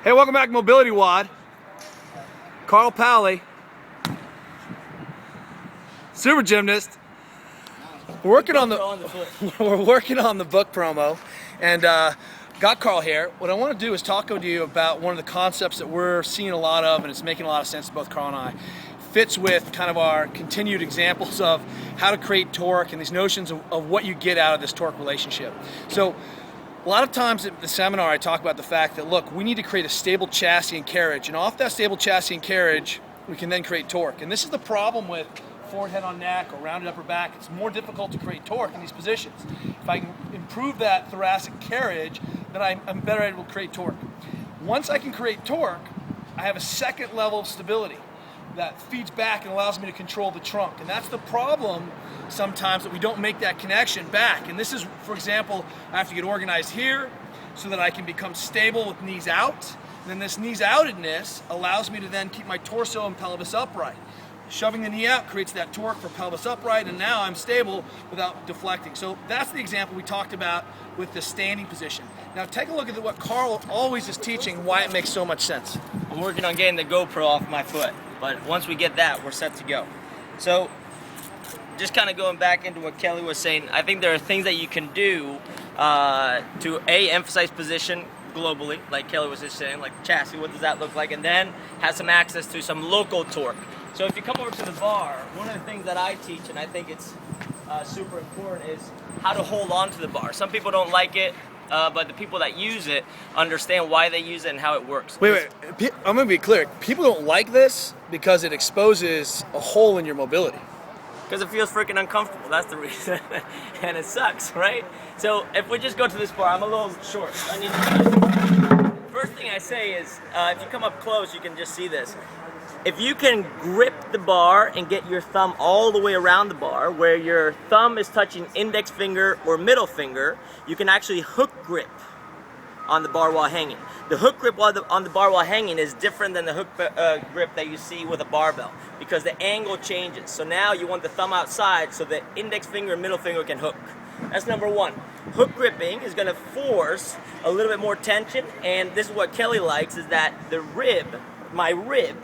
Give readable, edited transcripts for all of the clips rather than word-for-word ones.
Hey, welcome back to MobilityWOD. Carl Paoli, super gymnast. We're working on the book promo, and got Carl here. What I want to do is talk to you about one of the concepts that we're seeing a lot of, and it's making a lot of sense to both Carl and I. Fits with kind of our continued examples of how to create torque and these notions of what you get out of this torque relationship. So a lot of times at the seminar I talk about the fact that, look, we need to create a stable chassis and carriage, and off that stable chassis and carriage we can then create torque. And this is the problem with forward head on neck or rounded upper back. It's more difficult to create torque in these positions. If I can improve that thoracic carriage, then I'm better able to create torque. Once I can create torque, I have a second level of stability that feeds back and allows me to control the trunk. And that's the problem sometimes, that we don't make that connection back. And this is, for example, I have to get organized here so that I can become stable with knees out. And then this knees outedness allows me to then keep my torso and pelvis upright. Shoving the knee out creates that torque for pelvis upright, and now I'm stable without deflecting. So that's the example we talked about with the standing position. Now take a look at what Carl always is teaching, why it makes so much sense. I'm working on getting the GoPro off my foot, but once we get that, we're set to go. So just kind of going back into what Kelly was saying, I think there are things that you can do to emphasize position globally, like Kelly was just saying, like chassis, what does that look like, and then have some access to some local torque. So if you come over to the bar, one of the things that I teach, and I think it's super important, is how to hold on to the bar. Some people don't like it, but the people that use it understand why they use it and how it works. Wait, I'm going to be clear. People don't like this because it exposes a hole in your mobility. Because it feels freaking uncomfortable, that's the reason. And it sucks, right? So if we just go to this bar, I'm a little short. I need to... First thing I say is, if you come up close, you can just see this. If you can grip the bar and get your thumb all the way around the bar, where your thumb is touching index finger or middle finger, you can actually hook grip on the bar while hanging. The hook grip on the bar while hanging is different than the hook grip that you see with a barbell, because the angle changes. So now you want the thumb outside so the index finger and middle finger can hook. That's number one. Hook gripping is going to force a little bit more tension, and this is what Kelly likes, is that the rib, my rib,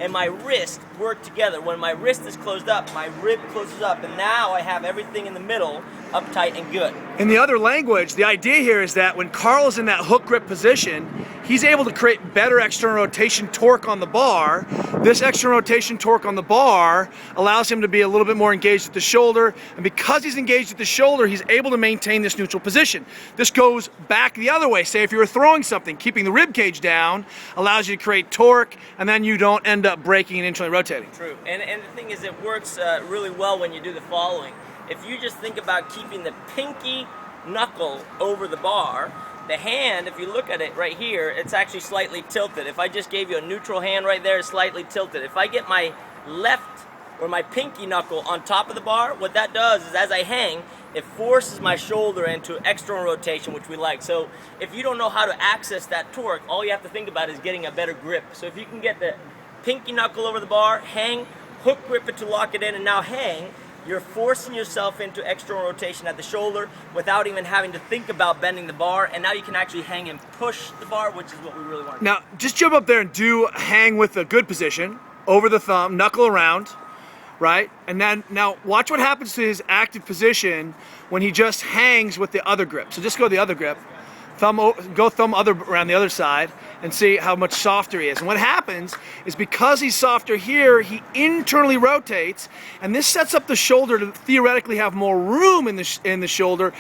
and my wrist work together. When my wrist is closed up, my rib closes up, and now I have everything in the middle uptight and good. In the other language, the idea here is that when Carl is in that hook grip position, he's able to create better external rotation torque on the bar. This external rotation torque on the bar allows him to be a little bit more engaged at the shoulder, and because he's engaged at the shoulder, he's able to maintain this neutral position. This goes back the other way. Say if you were throwing something, keeping the rib cage down allows you to create torque, and then you don't end up breaking and internally rotating. True, and the thing is, it works really well when you do the following. If you just think about keeping the pinky knuckle over the bar, the hand, if you look at it right here, it's actually slightly tilted. If I just gave you a neutral hand right there, it's slightly tilted. If I get my left or my pinky knuckle on top of the bar, what that does is, as I hang, it forces my shoulder into external rotation, which we like. So if you don't know how to access that torque, all you have to think about is getting a better grip. So if you can get the pinky knuckle over the bar, hang, hook grip it to lock it in, and now hang, you're forcing yourself into external rotation at the shoulder without even having to think about bending the bar, and now you can actually hang and push the bar, which is what we really want. Now, just jump up there and do hang with a good position, over the thumb, knuckle around, right? And then, now watch what happens to his active position when he just hangs with the other grip. So just go to the other grip, thumb around the other side, and see how much softer he is. And what happens is, because he's softer here, he internally rotates, and this sets up the shoulder to theoretically have more room in the shoulder,